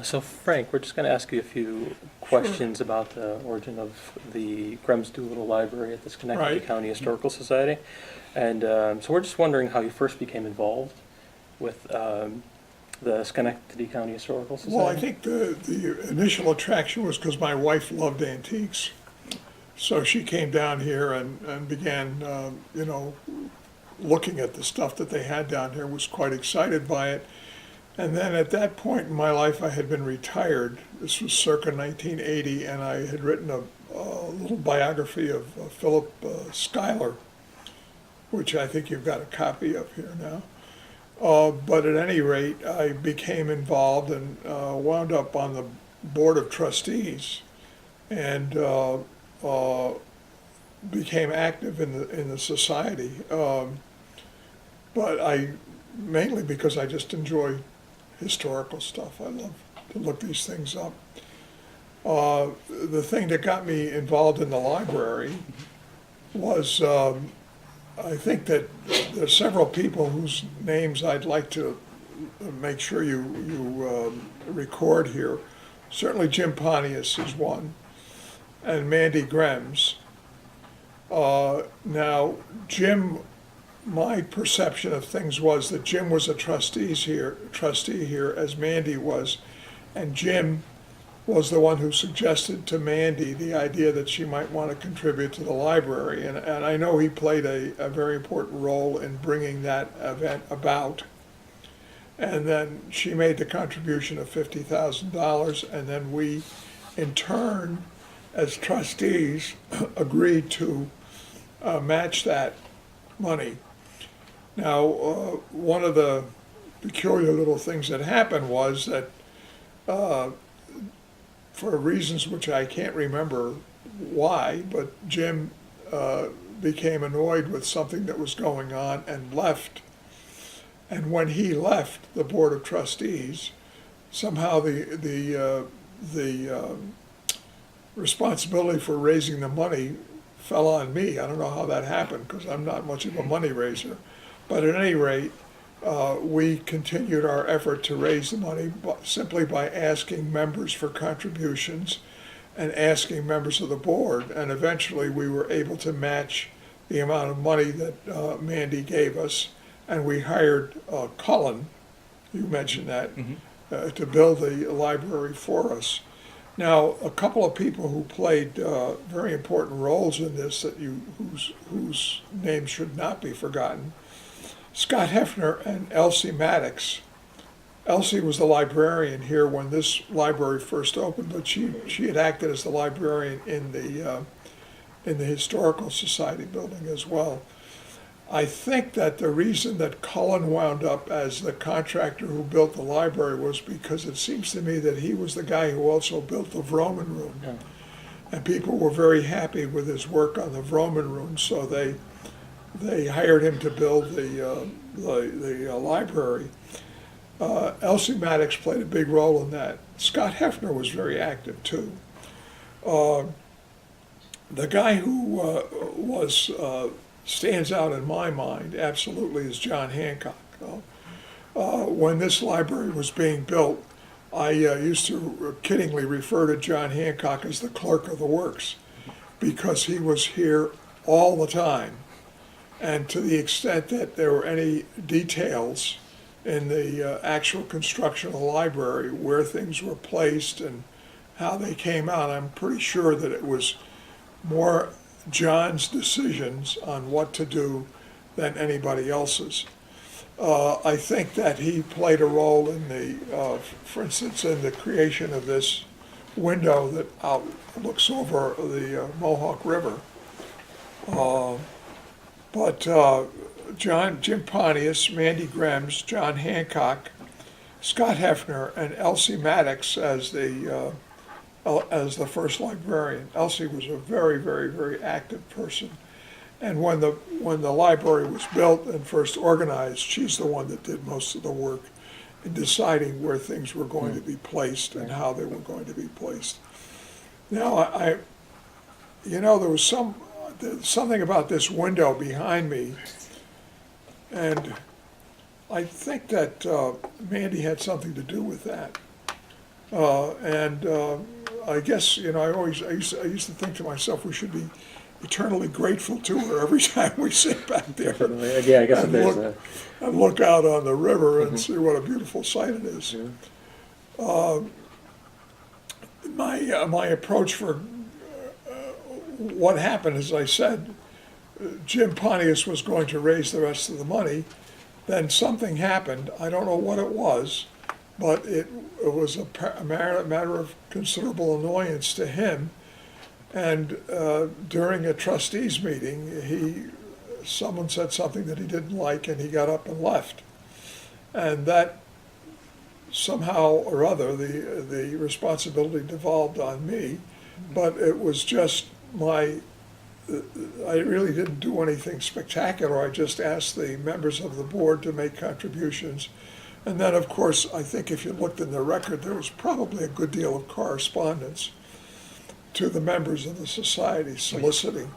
So Frank, we're just going to ask you a few questions about the origin of the Grems Doolittle Library at the Schenectady Right. County Historical Society. And so we're just wondering how you first became involved with the Schenectady County Historical Society. Well, I think the initial attraction was because my wife loved antiques. So she came down here and began, looking at the stuff that they had down here, was quite excited by it. And then at that point in my life, I had been retired. This was circa 1980, and I had written a little biography of Philip Schuyler, which I think you've got a copy of here now. But at any rate, I became involved and wound up on the board of trustees, and became active in the society. But I mainly because I just enjoy historical stuff. I love to look these things up. The thing that got me involved in the library was I think that there's several people whose names I'd like to make sure you record here. Certainly Jim Pontius is one, and Mandy Grems. Now, Jim, my perception of things was that Jim was a trustee here, as Mandy was, and Jim was the one who suggested to Mandy the idea that she might want to contribute to the library, and I know he played a very important role in bringing that event about. And then she made the contribution of $50,000, and then we, in turn, as trustees, agreed to match that money. Now, one of the peculiar little things that happened was that, for reasons which I can't remember why, but Jim became annoyed with something that was going on and left. And when he left the Board of Trustees, somehow the responsibility for raising the money fell on me. I don't know how that happened because I'm not much of a money raiser. But at any rate, we continued our effort to raise the money simply by asking members for contributions and asking members of the board. And eventually we were able to match the amount of money that Mandy gave us. And we hired Cullen, you mentioned that, to build the library for us. Now, a couple of people who played very important roles in this whose names should not be forgotten, Scott Hefner and Elsie Maddox. Elsie was the librarian here when this library first opened, but she had acted as the librarian in the Historical Society building as well. I think that the reason that Cullen wound up as the contractor who built the library was because it seems to me that he was the guy who also built the Vroman Room. Yeah. And people were very happy with his work on the Vroman Room, so they hired him to build the library. Elsie Maddox played a big role in that. Scott Hefner was very active too. The guy who stands out in my mind absolutely is John Hancock. When this library was being built, I used to kiddingly refer to John Hancock as the clerk of the works because he was here all the time. And to the extent that there were any details in the actual construction of the library, where things were placed and how they came out, I'm pretty sure that it was more John's decisions on what to do than anybody else's. I think that he played a role in for instance, in the creation of this window that looks over the Mohawk River. But Jim Pontius, Mandy Grems, John Hancock, Scott Hefner, and Elsie Maddox as the first librarian. Elsie was a very, very, very active person. And when the library was built and first organized, she's the one that did most of the work in deciding where things were going to be placed and how they were going to be placed. Now, there was something about this window behind me, and I think that Mandy had something to do with that. I guess, I used to think to myself, we should be eternally grateful to her every time we sit back there Yeah, I guess if and there's look, a, and look out on the river and see what a beautiful sight it is. My approach for what happened, as I said, Jim Pontius was going to raise the rest of the money. Then something happened. I don't know what it was, but it was a matter of considerable annoyance to him. And during a trustees meeting, someone said something that he didn't like, and he got up and left. And that somehow or other, the responsibility devolved on me, but it was just I really didn't do anything spectacular. I just asked the members of the board to make contributions. And then, of course, I think if you looked in the record, there was probably a good deal of correspondence to the members of the society soliciting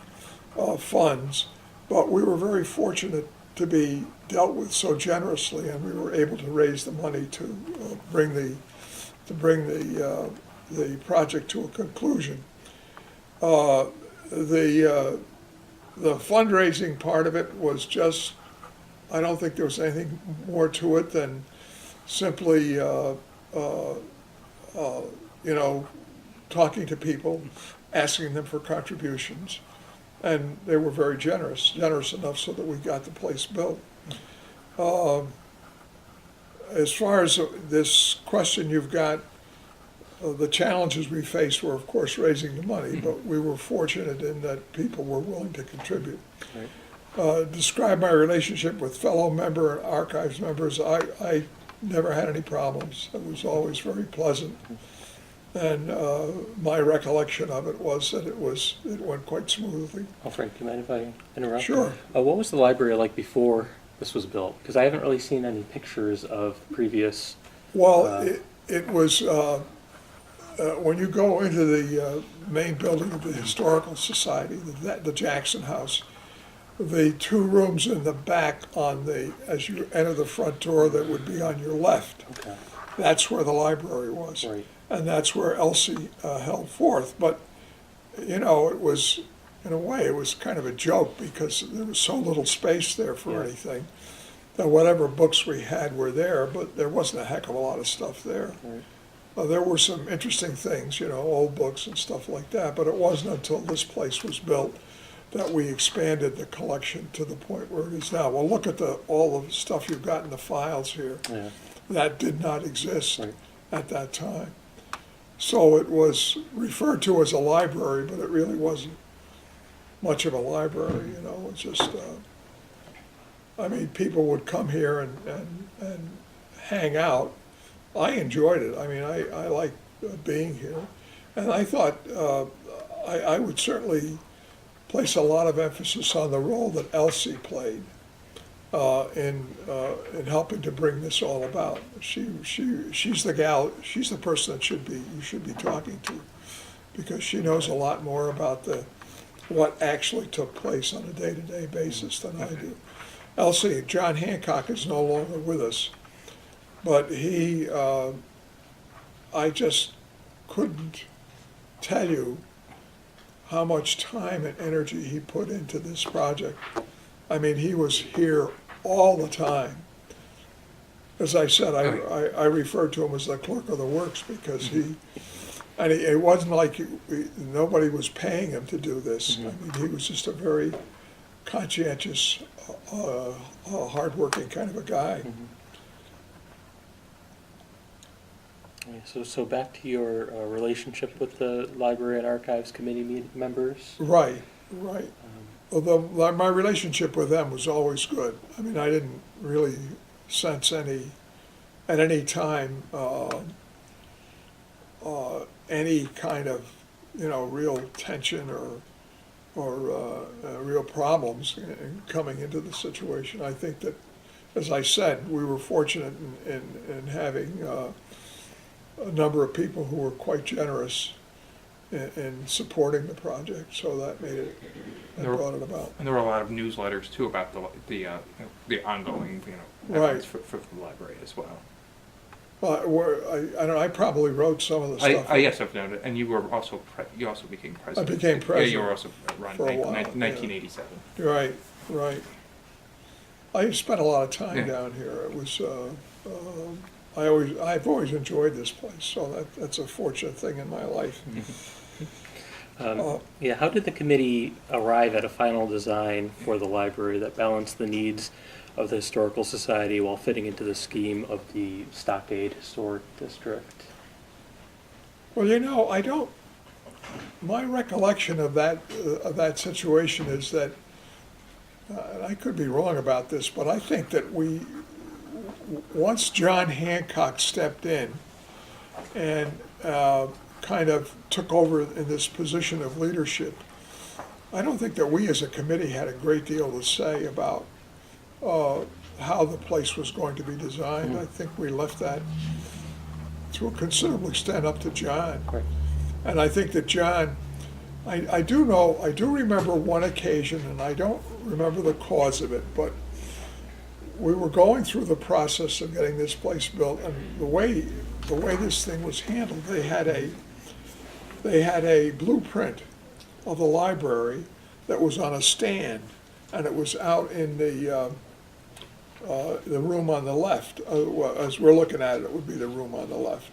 funds. But we were very fortunate to be dealt with so generously, and we were able to raise the money to bring the project to a conclusion. The fundraising part of it was just, I don't think there was anything more to it than simply, talking to people, asking them for contributions. And they were very generous enough so that we got the place built. As far as this question you've got, the challenges we faced were, of course, raising the money, but we were fortunate in that people were willing to contribute. Right. Describe my relationship with fellow member and archives members. I never had any problems. It was always very pleasant. And my recollection of it was that it went quite smoothly. Oh, Frank, do you mind if I interrupt? Sure. What was the library like before this was built? Because I haven't really seen any pictures of previous. Well, it was, when you go into the main building of the Historical Society, the Jackson House, the two rooms in the back as you enter the front door that would be on your left, Okay. that's where the library was. Right. And that's where Elsie held forth. But, it was, in a way, it was kind of a joke because there was so little space there for Yeah. anything. That whatever books we had were there, but there wasn't a heck of a lot of stuff there. Right. There were some interesting things, old books and stuff like that, but it wasn't until this place was built that we expanded the collection to the point where it is now. Well, look at all the stuff you've got in the files here. Yeah. That did not exist Right. at that time. So it was referred to as a library, but it really wasn't much of a library, It's just, people would come here and hang out. I enjoyed it. I liked being here. And I thought I would certainly place a lot of emphasis on the role that Elsie played in helping to bring this all about. She's the gal, she's the person that you should be talking to, because she knows a lot more about what actually took place on a day-to-day basis than I do. Elsie, John Hancock is no longer with us, but I just couldn't tell you how much time and energy he put into this project. He was here all the time. As I said, I referred to him as the clerk of the works because it wasn't like nobody was paying him to do this. He was just a very conscientious, hardworking kind of a guy. Yeah, so back to your relationship with the Library and Archives Committee members. Right. Although my relationship with them was always good. I didn't really sense at any time, any kind of, real tension or real problems in coming into the situation. I think that, as I said, we were fortunate in having a number of people who were quite generous in supporting the project, so that made it, that brought it about. And there were a lot of newsletters too about the ongoing, Right. efforts for the library as well. I don't know, I probably wrote some of the stuff. Yes, I've noted, and you also became president. became Yeah, you president were also around for a while, yeah. 1987. Right, right. I spent a lot of time Yeah. down here. It was, I've always enjoyed this place, so that's a fortunate thing in my life. Yeah, how did the committee arrive at a final design for the library that balanced the needs of the Historical Society while fitting into the scheme of the Stockade Historic District? Well, my recollection of that situation is that, and I could be wrong about this, but I think that once John Hancock stepped in and kind of took over in this position of leadership, I don't think that we as a committee had a great deal to say about how the place was going to be designed. I think we left that to a considerable extent up to John. Right. And I think that John, I do remember one occasion, and I don't remember the cause of it, but we were going through the process of getting this place built, and the way this thing was handled, they had a blueprint of the library that was on a stand, and it was out in the room on the left. As we're looking at it, it would be the room on the left.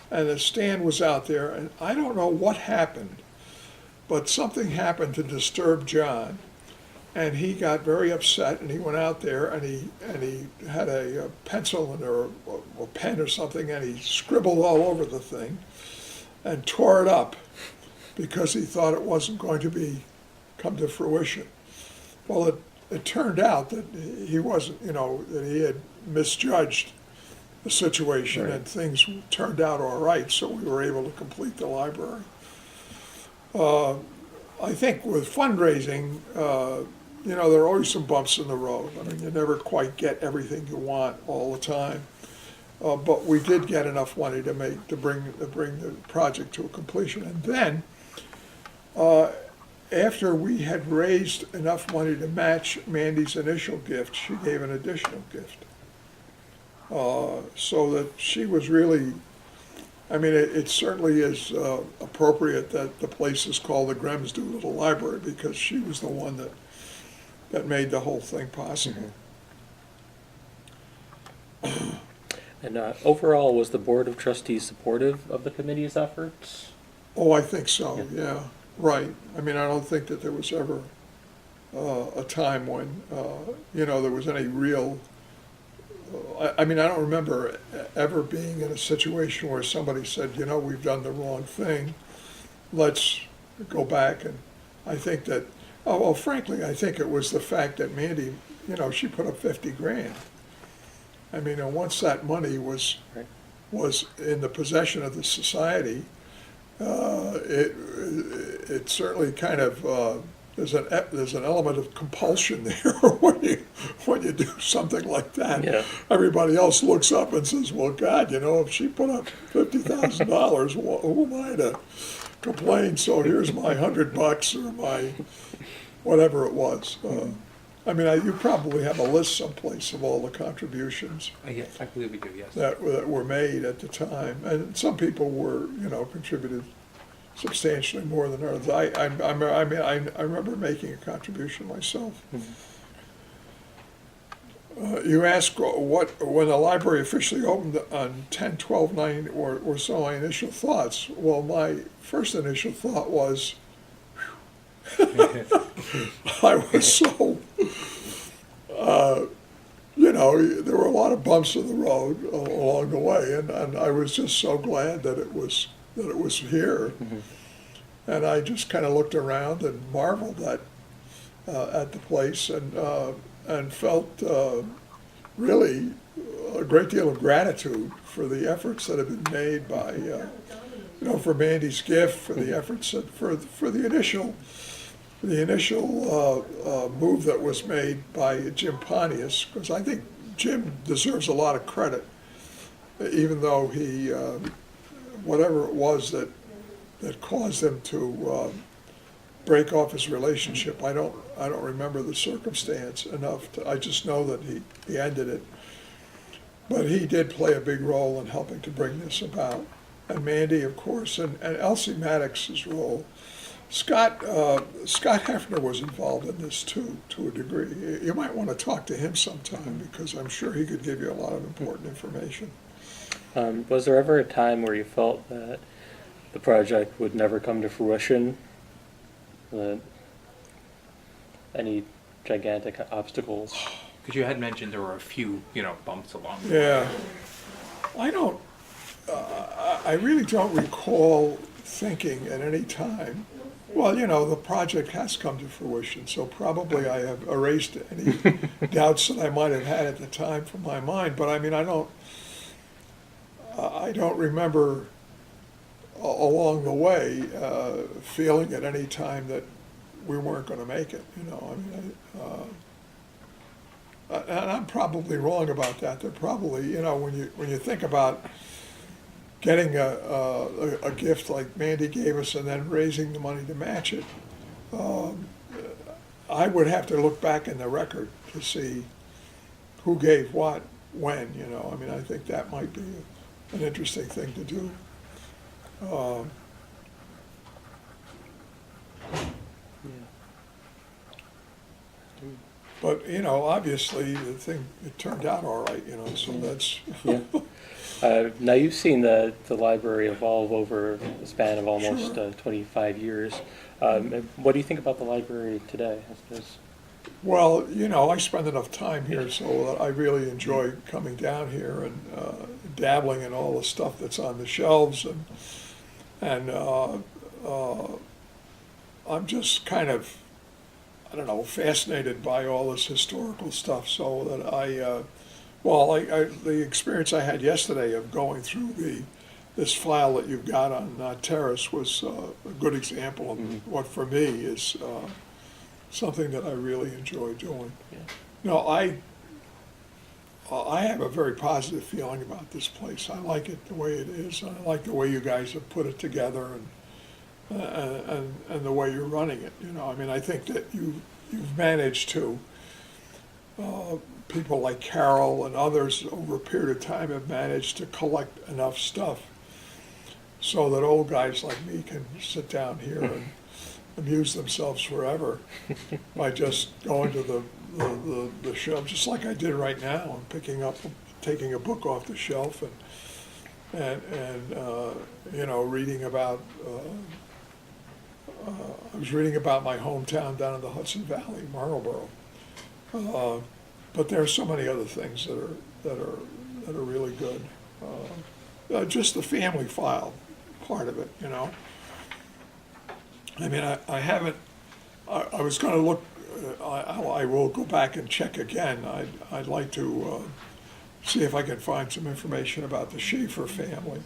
And the stand was out there, and I don't know what happened, but something happened to disturb John, and he got very upset, and he went out there, and he had a pencil and or a pen or something, and he scribbled all over the thing and tore it up because he thought it wasn't going to come to fruition. Well, it turned out that he wasn't, that he had misjudged the situation, Right. and things turned out all right, so we were able to complete the library. I think with fundraising, there are always some bumps in the road. I mean, you never quite get everything you want all the time. But we did get enough money to bring the project to a completion. And then, after we had raised enough money to match Mandy's initial gift, she gave an additional gift. So that she was really, I mean, it certainly is appropriate that the place is called the Grems Doolittle Library, because she was the one that made the whole thing possible. And overall, was the Board of Trustees supportive of the committee's efforts? Oh, I think so, yeah, right. I mean, I don't think that there was ever a time when, there was any real, I mean, I don't remember ever being in a situation where somebody said, we've done the wrong thing, let's go back. And I think that, frankly, I think it was the fact that Mandy, she put up 50 grand. I mean, and once that money was in the possession of the society, it certainly kind of there's an element of compulsion there when you do something like that. Yeah. Everybody else looks up and says, "Well, God, if she put up $50,000, who am I to complain?" So here's my $100 or my whatever it was. I mean, you probably have a list someplace of all the contributions Yes, I believe we do, yes. that were made at the time, and some people were, contributed substantially more than others. I remember making a contribution myself. You asked when the library officially opened on 10/12/9 or so, my initial thoughts. Well, my first initial thought was, I was so, there were a lot of bumps in the road along the way, and I was just so glad that it was here. And I just kind of looked around and marveled at the place, and felt really a great deal of gratitude for the efforts that have been made by, for Mandy's gift, for the efforts for the initial move that was made by Jim Pontius, because I think Jim deserves a lot of credit, even though he, whatever it was that caused him to break off his relationship. I don't remember the circumstance enough. I just know that he ended it. But he did play a big role in helping to bring this about. And Mandy, of course, and Elsie Maddox's role. Scott Hefner was involved in this too, to a degree. You might want to talk to him sometime, because I'm sure he could give you a lot of important information. Was there ever a time where you felt that the project would never come to fruition? That any gigantic obstacles? Because you had mentioned there were a few, bumps along the way. Yeah. I really don't recall thinking at any time, well, the project has come to fruition, so probably I have erased any doubts that I might have had at the time from my mind. But I mean, I don't remember along the way feeling at any time that we weren't going to make it. And I'm probably wrong about that. They're probably, when you think about getting a gift like Mandy gave us and then raising the money to match it, I would have to look back in the record to see who gave what, when, I mean, I think that might be an interesting thing to do. But, obviously, it turned out all right, so that's. Yeah. Now, you've seen the library evolve over the span of almost Sure. 25 years. What do you think about the library today? Well, I spend enough time here so that I really enjoy coming down here and dabbling in all the stuff that's on the shelves, and I'm just kind of, I don't know, fascinated by all this historical stuff, so that the experience I had yesterday of going through this file that you've got on Terrace was a good example of what for me is something that I really enjoy doing. Yeah. I have a very positive feeling about this place. I like it the way it is. I like the way you guys have put it together and the way you're running it. I mean, I think that you've managed to. People like Carol and others over a period of time have managed to collect enough stuff so that old guys like me can sit down here and amuse themselves forever by just going to the shelf, just like I did right now, and taking a book off the shelf and reading about. I was reading about my hometown down in the Hudson Valley, Marlboro. But there are so many other things that are really good. Just the family file part of it, I mean, I haven't. I was going to look. I will go back and check again. I'd like to see if I can find some information about the Schaefer family.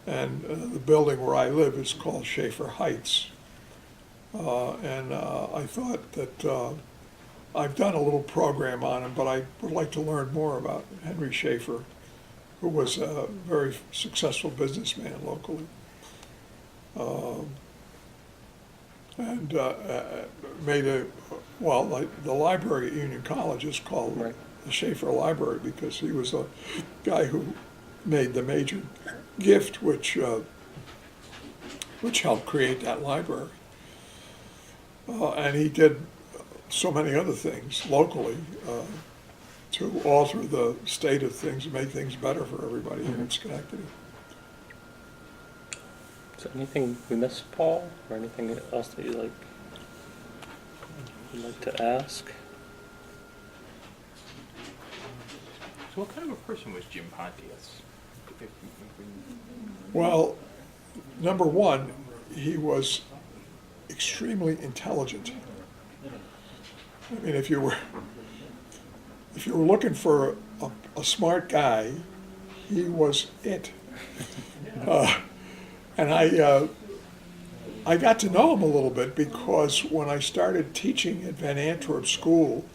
And the building where I live is called Schaefer Heights. And I thought that I've done a little program on him, but I would like to learn more about Henry Schaefer, who was a very successful businessman locally. And the library at Union College is called Right. the Schaefer Library because he was a guy who made the major gift which helped create that library. And he did so many other things locally to alter the state of things and make things better for everybody here in Schenectady. Is there anything we missed, Paul, or anything else that you'd like to ask? So what kind of a person was Jim Pontius? Well, number one, he was extremely intelligent. I mean, if you were looking for a smart guy, he was it. And I got to know him a little bit because when I started teaching at Van Antwerp School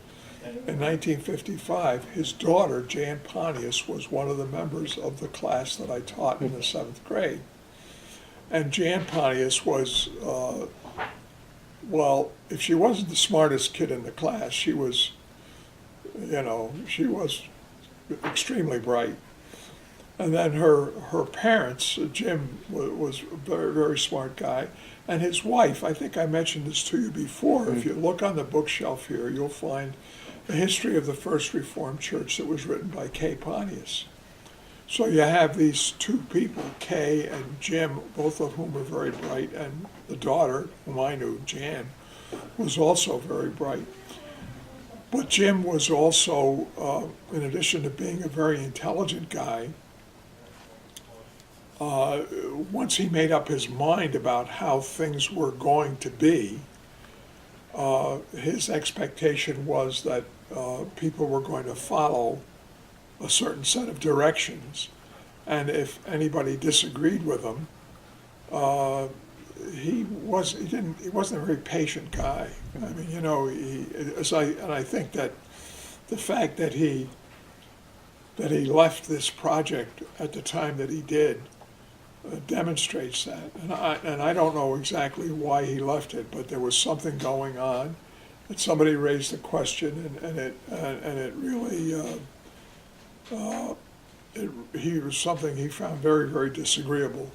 in 1955, his daughter, Jan Pontius, was one of the members of the class that I taught in the 7th grade. And Jan Pontius was, if she wasn't the smartest kid in the class, she was extremely bright. And then her parents, Jim was a very, very smart guy, and his wife, I think I mentioned this to you before, if you look on the bookshelf here, you'll find the history of the First Reformed Church that was written by Kay Pontius. So you have these two people, Kay and Jim, both of whom are very bright, and the daughter, whom I knew, Jan, was also very bright. But Jim was also, in addition to being a very intelligent guy, once he made up his mind about how things were going to be, his expectation was that people were going to follow a certain set of directions, and if anybody disagreed with him, he wasn't a very patient guy. I mean, you know, I think that the fact that he left this project at the time that he did demonstrates that. And I don't know exactly why he left it, but there was something going on, that somebody raised a question, and it really he was something he found very, very disagreeable.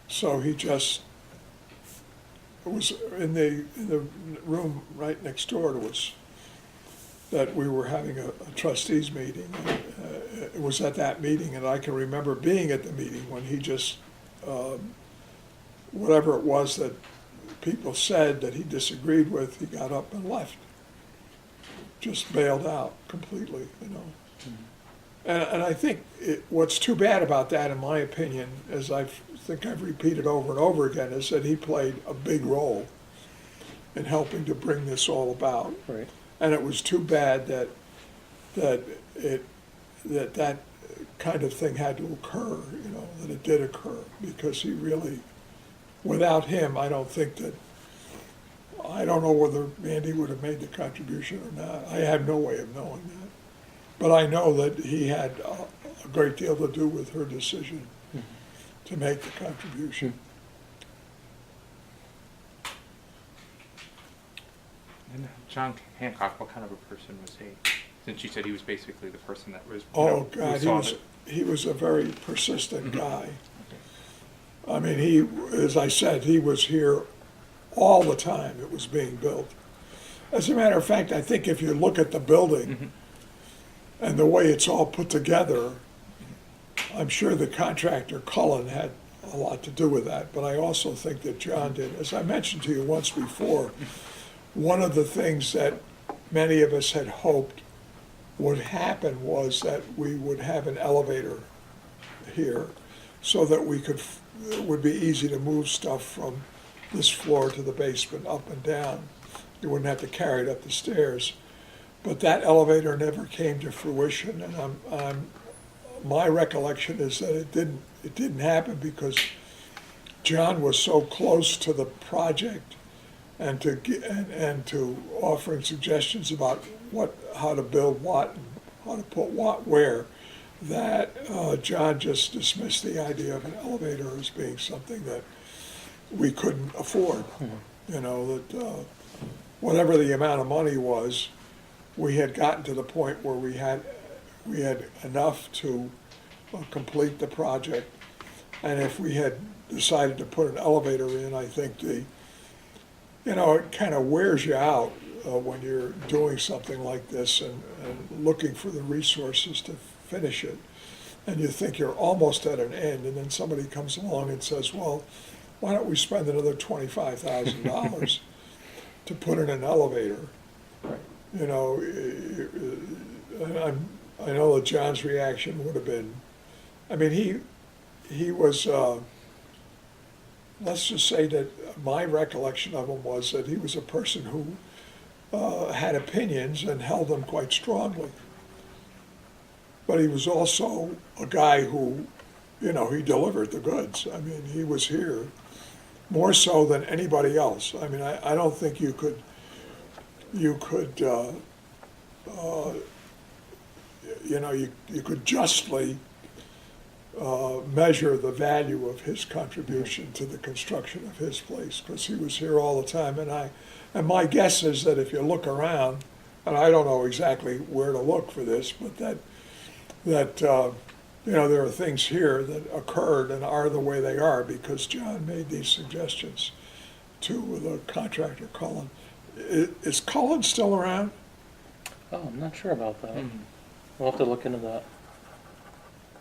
So he just was in the room right next door to us, that we were having a trustees meeting. It was at that meeting, and I can remember being at the meeting when he just, whatever it was that people said that he disagreed with, he got up and left. Just bailed out completely, you know. And I think what's too bad about that, in my opinion, as I think I've repeated over and over again, is that he played a big role in helping to bring this all about. Right. And it was too bad that kind of thing had to occur, you know, that it did occur, because he really, without him, I don't know whether Andy would have made the contribution or not. I have no way of knowing that. But I know that he had a great deal to do with her decision to make the contribution. And John Hancock, what kind of a person was he? Since you said he was basically the person that was. Oh, God, he was a very persistent guy. I mean, as I said, he was here all the time it was being built. As a matter of fact, I think if you look at the building and the way it's all put together, I'm sure the contractor, Cullen, had a lot to do with that, but I also think that John did. As I mentioned to you once before, one of the things that many of us had hoped would happen was that we would have an elevator here, so that it would be easy to move stuff from this floor to the basement, up and down. You wouldn't have to carry it up the stairs. But that elevator never came to fruition, and my recollection is that it didn't happen because John was so close to the project and to offering suggestions about how to build what and how to put what where, that John just dismissed the idea of an elevator as being something that we couldn't afford. You know, that whatever the amount of money was, we had gotten to the point where we had enough to complete the project. And if we had decided to put an elevator in, I think it kind of wears you out when you're doing something like this and looking for the resources to finish it. And you think you're almost at an end, and then somebody comes along and says, well, why don't we spend another $25,000 to put in an elevator? Right. You know, I know that John's reaction would have been, I mean, he was, let's just say that my recollection of him was that he was a person who had opinions and held them quite strongly. But he was also a guy who, he delivered the goods. I mean, he was here more so than anybody else. I mean, I don't think you could justly measure the value of his contribution to the construction of his place, because he was here all the time. And my guess is that if you look around, and I don't know exactly where to look for this, but that that, there are things here that occurred and are the way they are because John made these suggestions to the contractor, Cullen. Is Cullen still around? Oh, I'm not sure about that. Mhm. We'll have to look into that.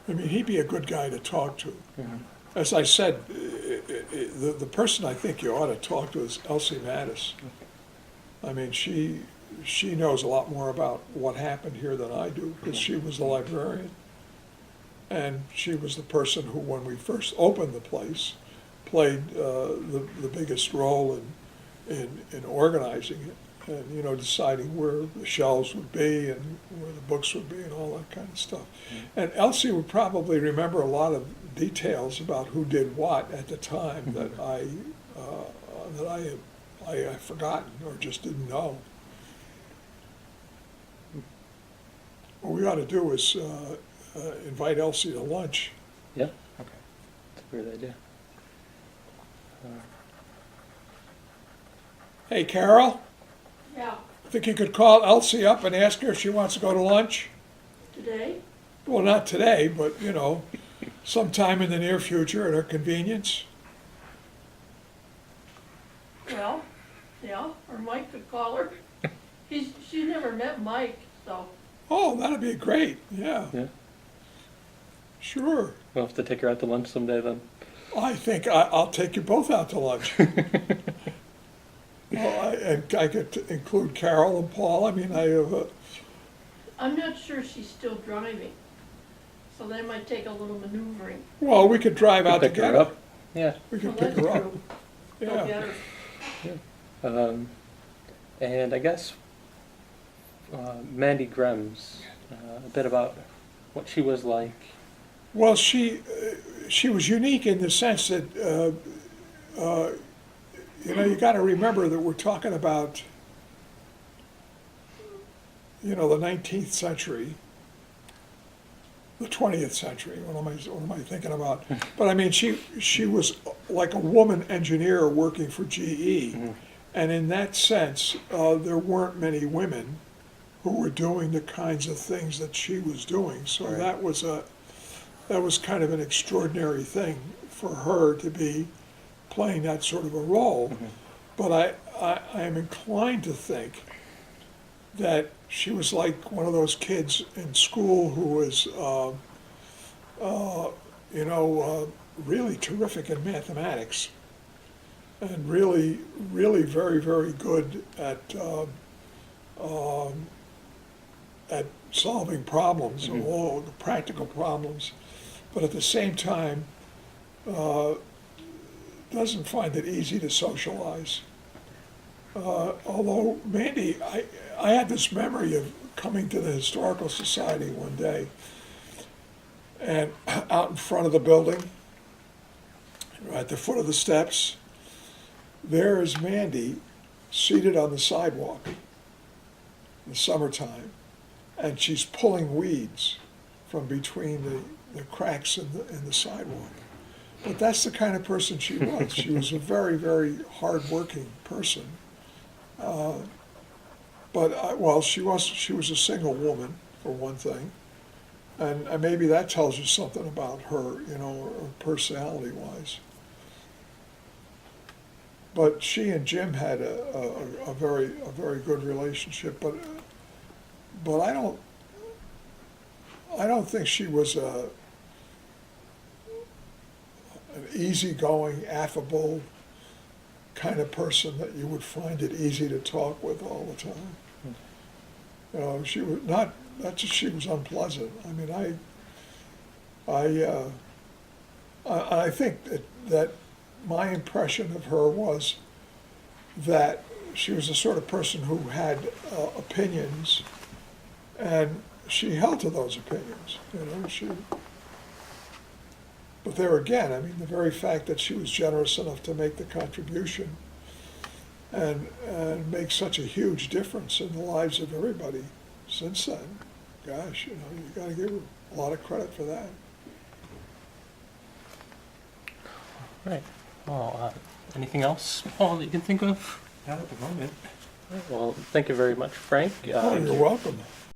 I mean, he'd be a good guy to talk to. Mhm. As I said, the person I think you ought to talk to is Elsie Mattis. I mean, she knows a lot more about what happened here than I do, because she was the librarian. And she was the person who, when we first opened the place, played the biggest role in organizing it. And, deciding where the shelves would be and where the books would be and all that kind of stuff. And Elsie would probably remember a lot of details about who did what at the time that I had forgotten or just didn't know. What we ought to do is invite Elsie to lunch. Yeah, Okay. that's a great idea. Hey, Carol, Yeah, think you could call Elsie up and ask her if she wants to go to lunch? today? Well, not today, but, sometime in the near future at her convenience. Well, yeah, or Mike could call her. She never met Mike, so, Oh, that'd be great, yeah. Yeah. Sure. We'll have to take her out to lunch someday then. I think I'll take you both out to lunch. Well, and I could include Carol and Paul. I mean, I have, I'm not sure she's still driving. So that might take a little maneuvering. well, we could drive out Pick her together. up. Yeah. We Well, could pick that's her up. true. Go Yeah. get her. And I guess Mandy Grems, a bit about what she was like. Well, she was unique in the sense that, you got to remember that we're talking about, the 19th century, the 20th century. What am I thinking about? But I mean, she was like a woman engineer working for GE, and in that sense, there weren't many women who were doing the kinds of things that she was doing. So Right. that was kind of an extraordinary thing for her to be playing that sort of a role. But I am inclined to think that she was like one of those kids in school who was, really terrific in mathematics and really, really very, very good at solving problems, all the practical problems, but at the same time, doesn't find it easy to socialize. Although Mandy, I had this memory of coming to the Historical Society one day, and out in front of the building, at the foot of the steps, there is Mandy seated on the sidewalk in the summertime, and she's pulling weeds from between the cracks in the sidewalk. But that's the kind of person she was. She was a very, very hardworking person. She was a single woman, for one thing. And maybe that tells you something about her, personality-wise. But she and Jim had a very good relationship. But I don't think she was an easygoing, affable kind of person that you would find it easy to talk with all the time. She was not that she was unpleasant. I mean, I think that my impression of her was that she was the sort of person who had opinions, and she held to those opinions. But there again, I mean, the very fact that she was generous enough to make the contribution and make such a huge difference in the lives of everybody since then, gosh, you got to give her a lot of credit for that. Right. Well, anything else, Paul, that you can think of? Not at the moment. Well, thank you very much, Frank. Oh, you're welcome.